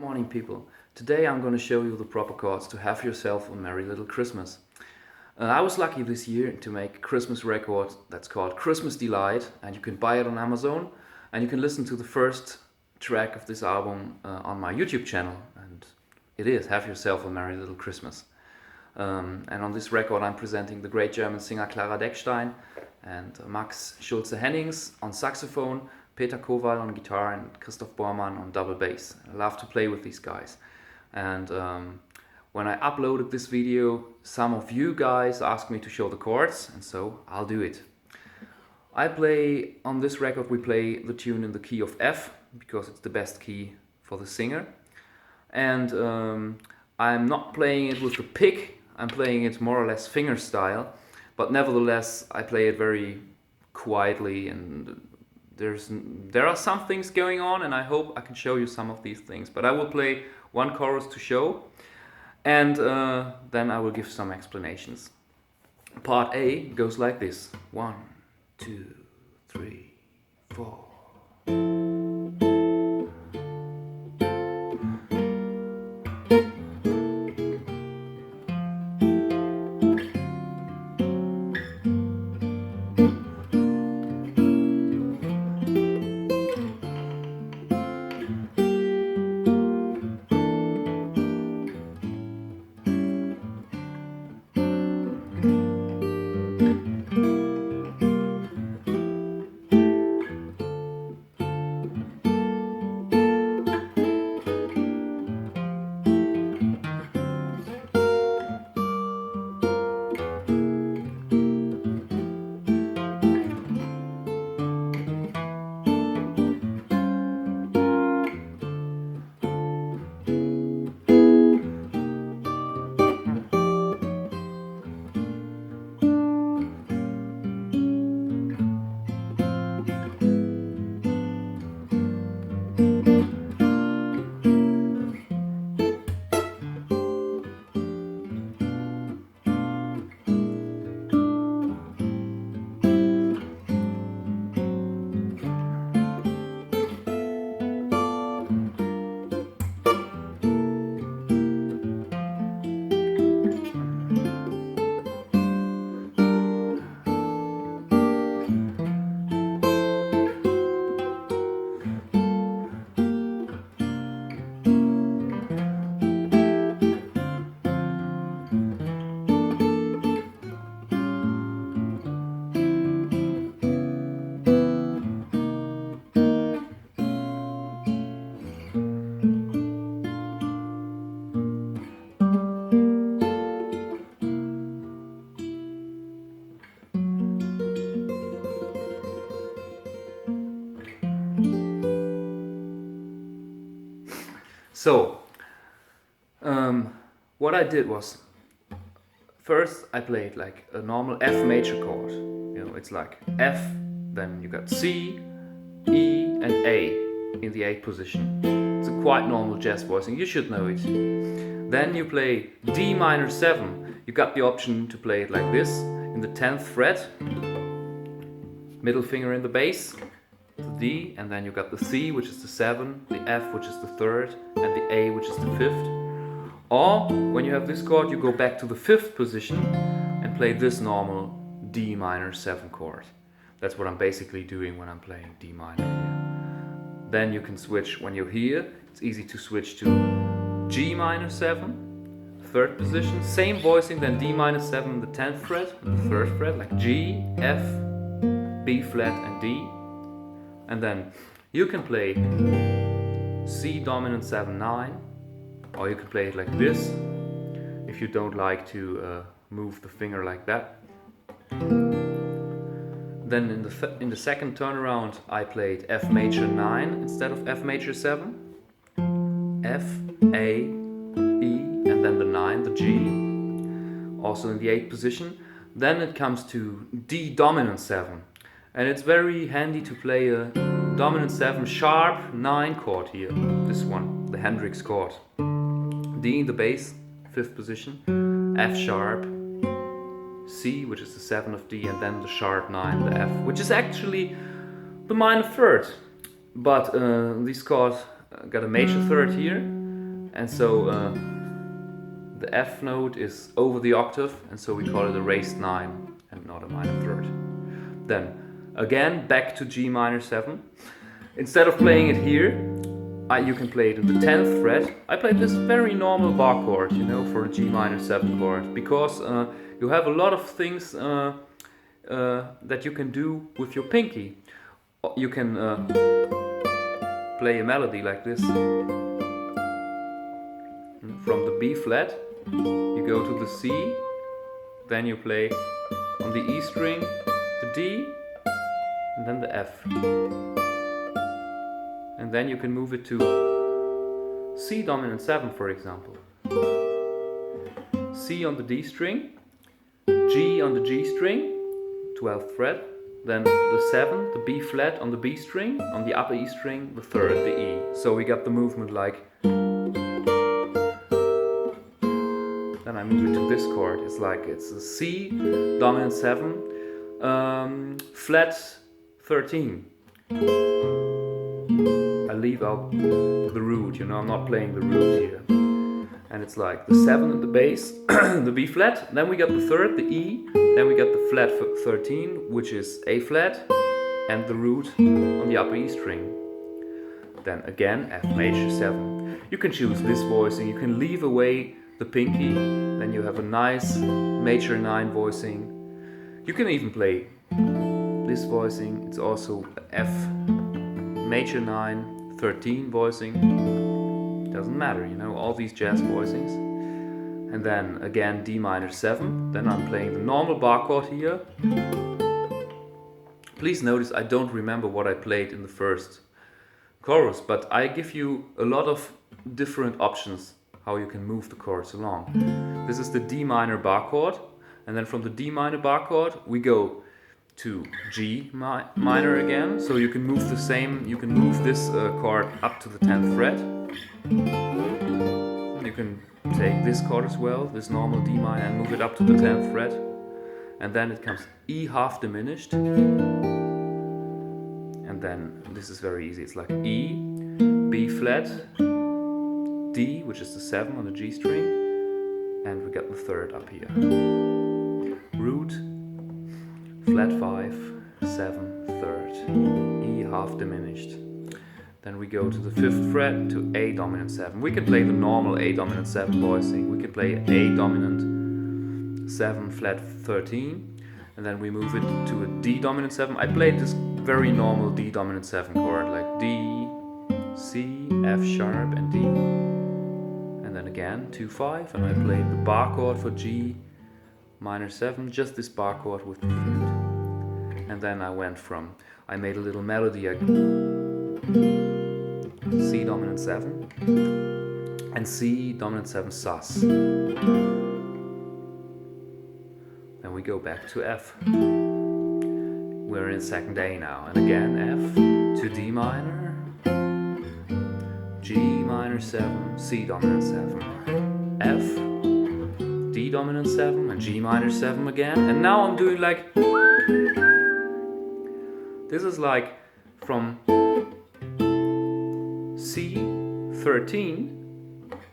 Morning people. Today I'm going to show you the proper chords to have yourself a merry little Christmas. I was lucky this year to make a Christmas record that's called Christmas Delight, and you can buy it on Amazon and you can listen to the first track of this album on my YouTube channel, and it is Have Yourself a Merry Little Christmas. And on this record I'm presenting the great German singer Clara Deckstein and Max Schulze-Hennings on saxophone, Peter Kowal on guitar and Christoph Bormann on double bass. I love to play with these guys. And when I uploaded this video, some of you guys asked me to show the chords, and so I'll do it. I play, on this record we play the tune in the key of F, because it's the best key for the singer. And I'm not playing it with the pick, I'm playing it more or less finger style, but nevertheless I play it very quietly, and there are some things going on, and I hope I can show you some of these things. But I will play one chorus to show, and then I will give some explanations. Part A goes like this: 1, 2, 3, 4. So, what I did was, first I played like a normal F major chord. You know, it's like F, then you got C, E, and A in the 8th position. It's a quite normal jazz voicing, you should know it. Then you play D minor 7. You got the option to play it like this, in the 10th fret, middle finger in the bass, the D, and then you got the C, which is the 7, the F, which is the 3rd, and the A, which is the 5th. Or, when you have this chord, you go back to the 5th position and play this normal D minor 7 chord. That's what I'm basically doing when I'm playing D minor here. Then you can switch, when you're here, it's easy to switch to G minor 7, 3rd position, same voicing, then D minor 7, the 10th fret, and the 3rd fret, like G, F, B flat, and D. And then you can play C dominant 7, 9, or you can play it like this, if you don't like to move the finger like that. Then in the second turnaround I played F major 9 instead of F major 7, F, A, E, and then the 9, the G, also in the 8th position. Then it comes to D dominant 7. And it's very handy to play a dominant 7 sharp 9 chord here. This one, the Hendrix chord. D in the bass, 5th position, F sharp, C, which is the 7 of D, and then the sharp 9, the F, which is actually the minor third. But this chord got a major third here, and so the F note is over the octave, and so we call it a raised 9 and not a minor third. Then again back to G minor 7. Instead of playing it here, you can play it in the 10th fret. I played this very normal bar chord, you know, for a G minor 7 chord, because you have a lot of things that you can do with your pinky. You can play a melody like this. From the B flat, you go to the C, then you play on the E string, the D, and then the F. And then you can move it to C dominant 7, for example. C on the D string, G on the G string, 12th fret, then the 7, the B flat on the B string, on the upper E string, the 3rd, the E. So we got the movement like. Then I move it to this chord. It's like it's a C dominant 7, flat 13. I leave out the root, you know, I'm not playing the root here. And it's like the 7 in the bass, the B flat, then we got the 3rd, the E, then we got the flat 13, which is A flat, and the root on the upper E string. Then again F major 7. You can choose this voicing, you can leave away the pinky, then you have a nice major 9 voicing. You can even play this voicing, it's also F major 9, 13 voicing. Doesn't matter, you know, all these jazz voicings. And then again D minor 7, then I'm playing the normal bar chord here. Please notice I don't remember what I played in the first chorus, but I give you a lot of different options how you can move the chords along. This is the D minor bar chord, and then from the D minor bar chord we go to G minor again, so you can move the same, you can move this chord up to the 10th fret. You can take this chord as well, this normal D minor, and move it up to the 10th fret, and then it comes E half diminished, and then this is very easy, it's like E, B flat, D, which is the 7 on the G string, and we got the 3rd up here. Root, flat 5, 7, 3rd, E half diminished. Then we go to the 5th fret to A dominant 7. We can play the normal A dominant 7 voicing. We can play A dominant 7 flat 13, and then we move it to a D dominant 7. I played this very normal D dominant 7 chord, like D, C, F sharp, and D. And then again 2-5, and I played the bar chord for G minor 7, just this bar chord with the flute. And then I made a little melody, C dominant 7 and C dominant 7 sus. Then we go back to F. We're in second A now, and again F to D minor, G minor 7, C dominant 7, F, D dominant 7, and G minor 7 again. And now I'm doing like, this is like from C 13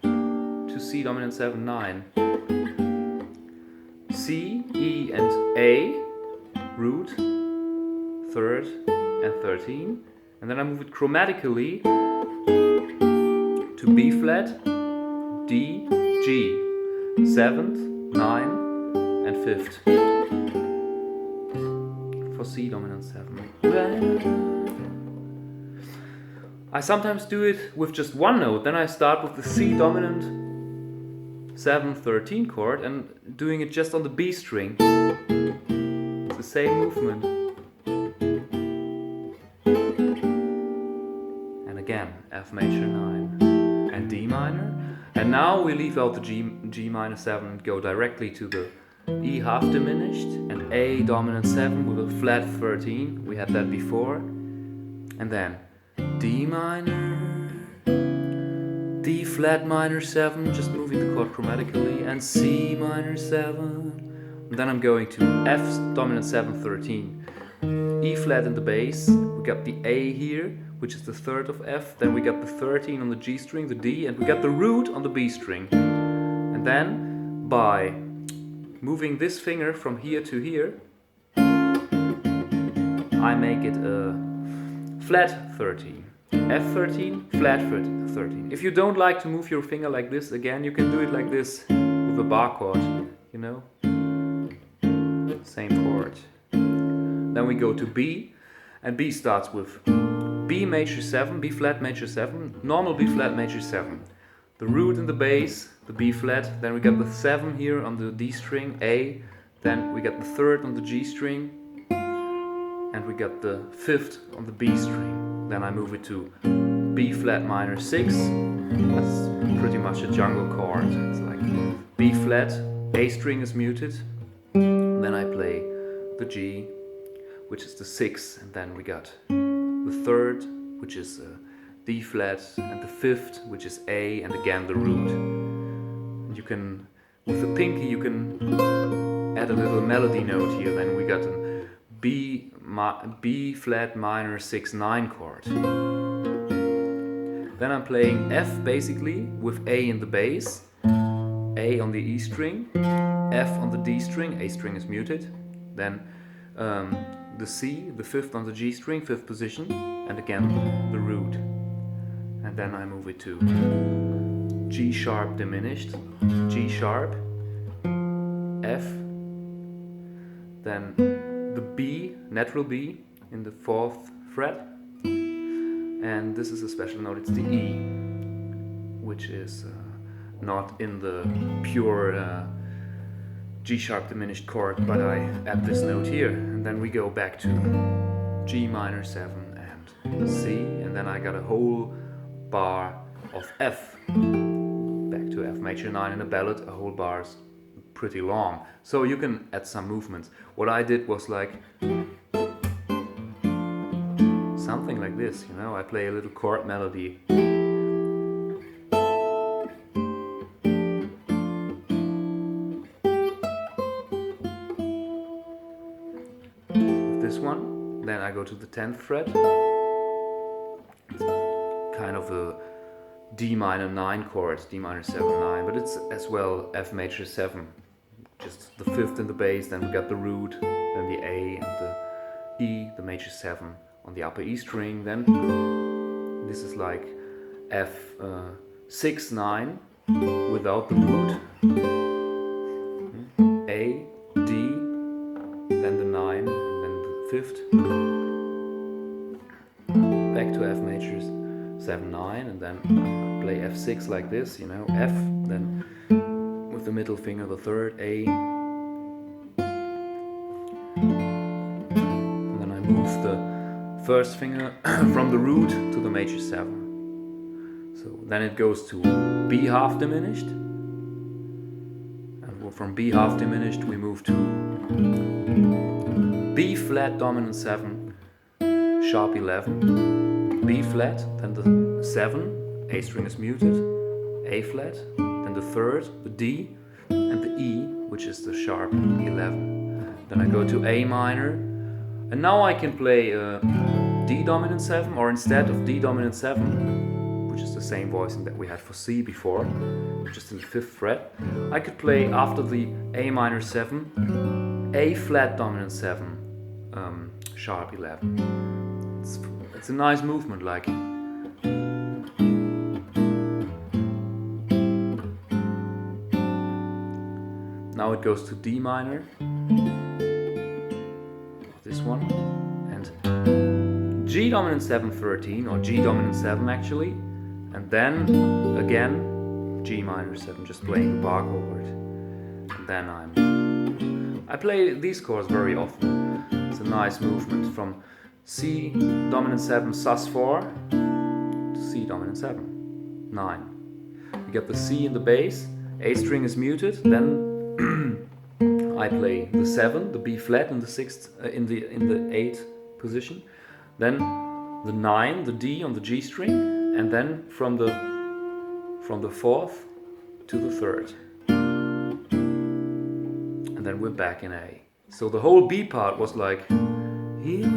to C dominant 7, 9, C, E and A, root, 3rd and 13, and then I move it chromatically to B flat, D, G, 7th, 9 and 5th for C dominant 7. I sometimes do it with just one note, then I start with the C dominant 7, 13 chord and doing it just on the B string. It's the same movement. And again, F major 9 and D minor. And now we leave out the G minor 7 and go directly to the E half diminished and A dominant 7 with a flat 13. We had that before. And then D minor, D flat minor 7, just moving the chord chromatically, and C minor 7. And then I'm going to F dominant 7, 13, E flat in the bass. We got the A here which is the third of F. Then we got the 13 on the G string, the D, and we got the root on the B string. And then by moving this finger from here to here, I make it a flat 13. F13, flat 13. If you don't like to move your finger like this, again, you can do it like this with a bar chord, you know? Same chord. Then we go to B, and B starts with B major 7, B flat major 7, normal B flat major 7. The root in the bass, the B flat, then we got the 7 here on the D string, A, then we got the third on the G string, and we got the fifth on the B string. Then I move it to B flat minor 6. That's pretty much a jungle chord. It's like B flat, A string is muted. Then I play the G, which is the 6, and then we got the third, which is D flat, and the fifth, which is A, and again the root. And you can, with the pinky, you can add a little melody note here. Then we got a B flat minor 6 9 chord. Then I'm playing F basically with A in the bass, A on the E string, F on the D string, A string is muted. Then the C, the fifth on the G string, fifth position, and again the root. And then I move it to G sharp diminished, G sharp, F, then the B, natural B, in the 4th fret, and this is a special note, it's the E, which is not in the pure G sharp diminished chord, but I add this note here, and then we go back to G minor 7 and C, and then I got a whole bar of F, back to F major 9 in a ballad, a whole bar is pretty long, so you can add some movements. What I did was like something like this, you know, I play a little chord melody. With this one, then I go to the 10th fret, it's kind of a D minor 9 chord, D minor 7 9, but it's as well F major 7, just the fifth in the bass, then we got the root, then the A and the E, the major 7 on the upper E string, then this is like F 6 9 without the root, A, D, then the 9, and then the fifth, back to F major 7 9, and then play F6 like this, you know, F, then with the middle finger the third, A, and then I move the first finger from the root to the major 7. So then it goes to B half diminished, and from B half diminished we move to B flat dominant 7, sharp 11, B flat, then the 7, A string is muted, A flat, then the third, the D, and the E, which is the sharp 11. Then I go to A minor, and now I can play D dominant 7, or instead of D dominant 7, which is the same voicing that we had for C before, just in the 5th fret, I could play after the A minor 7, A flat dominant 7, sharp 11. It's a nice movement, like. Now it goes to D minor, this one, and G dominant 7 13, or G dominant 7 actually, and then again G minor 7, just playing the bar chord. And then I play these chords very often. It's a nice movement from C dominant 7 sus 4 to C dominant 7 9. You get the C in the bass, A string is muted, then I play the 7, the B flat in the 6th, in the 8th position, then the 9, the D on the G string, and then from the 4th to the 3rd, and then we're back in A. So the whole B part was like, here we are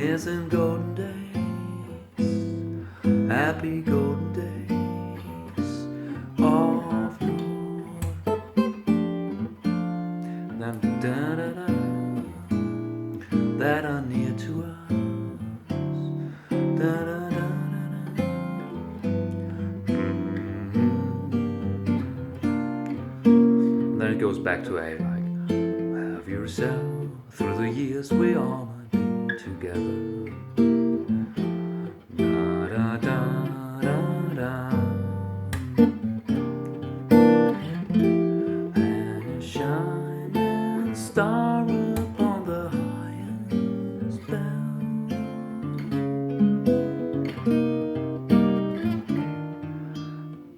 missing golden days, happy golden days of yore. Then da-da-da, that are near to us. Da-da-da-da-da. Then it goes back to A, like, have yourself through the years we all might be together. Da-da-da-da-da. And a shining star upon the highest bough.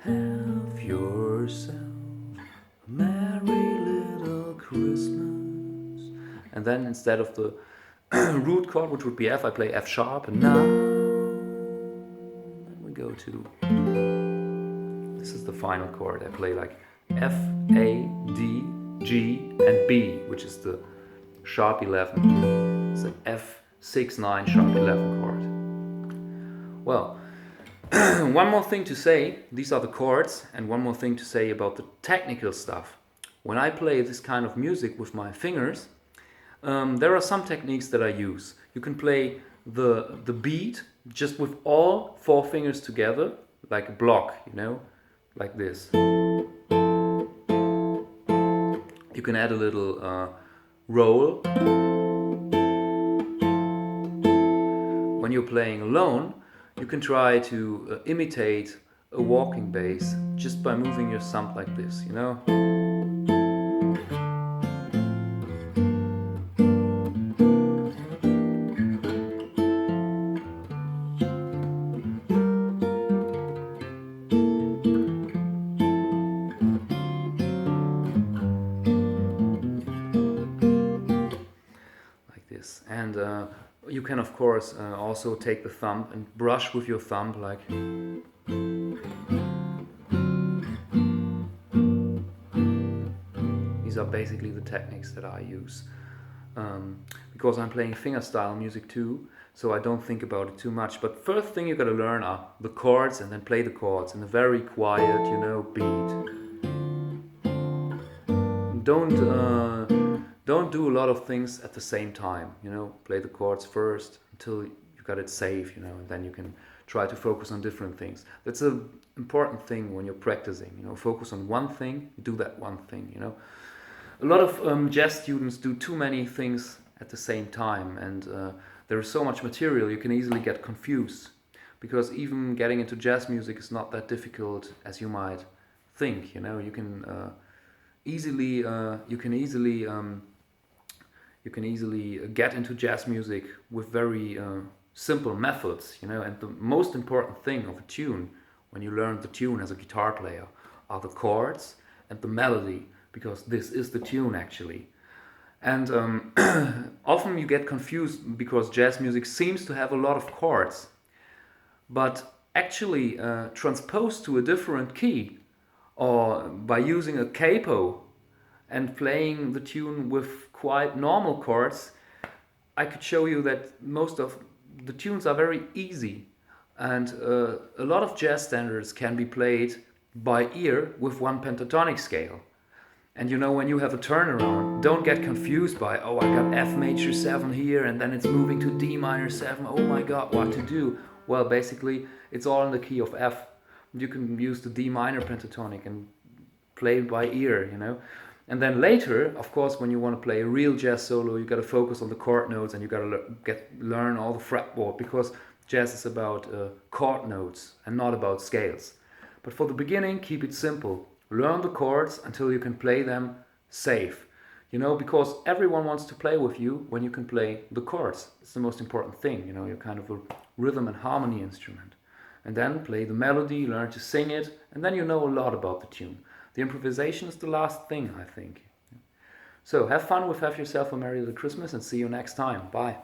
Have yourself a merry little Christmas. And then instead of the root chord, which would be F, I play F sharp, and now then we go to, this is the final chord. I play like F, A, D, G, and B, which is the sharp 11. It's an F6, 9, sharp 11 chord. Well, one more thing to say, these are the chords, and one more thing to say about the technical stuff. When I play this kind of music with my fingers, there are some techniques that I use. You can play the beat just with all 4 fingers together, like a block, you know, like this. You can add a little roll. When you're playing alone, you can try to imitate a walking bass just by moving your thumb like this, you know. And you can of course also take the thumb and brush with your thumb like. These are basically the techniques that I use. Because I'm playing fingerstyle music too, so I don't think about it too much. But first thing you gotta learn are the chords, and then play the chords in a very quiet, you know, beat. Don't do a lot of things at the same time, you know. Play the chords first until you got it safe, you know, and then you can try to focus on different things. That's an important thing when you're practicing, you know. Focus on one thing, do that one thing, you know. A lot of jazz students do too many things at the same time, and there is so much material you can easily get confused, because even getting into jazz music is not that difficult as you might think, you know. You can easily get into jazz music with very simple methods, you know. And the most important thing of a tune, when you learn the tune as a guitar player, are the chords and the melody, because this is the tune actually. And often you get confused because jazz music seems to have a lot of chords, but actually transposed to a different key, or by using a capo and playing the tune with quite normal chords, I could show you that most of the tunes are very easy, and a lot of jazz standards can be played by ear with one pentatonic scale. And you know, when you have a turnaround, don't get confused by, oh, I got F major 7 here and then it's moving to D minor 7, oh my god, what to do? Well, basically it's all in the key of F. You can use the D minor pentatonic and play by ear, you know. And then later, of course, when you want to play a real jazz solo, you got to focus on the chord notes, and you got to learn all the fretboard, because jazz is about chord notes and not about scales. But for the beginning, keep it simple. Learn the chords until you can play them safe. You know, because everyone wants to play with you when you can play the chords. It's the most important thing, you know. You're kind of a rhythm and harmony instrument. And then play the melody, learn to sing it, and then you know a lot about the tune. The improvisation is the last thing, I think. So have fun with Have Yourself a Merry Little Christmas, and see you next time. Bye.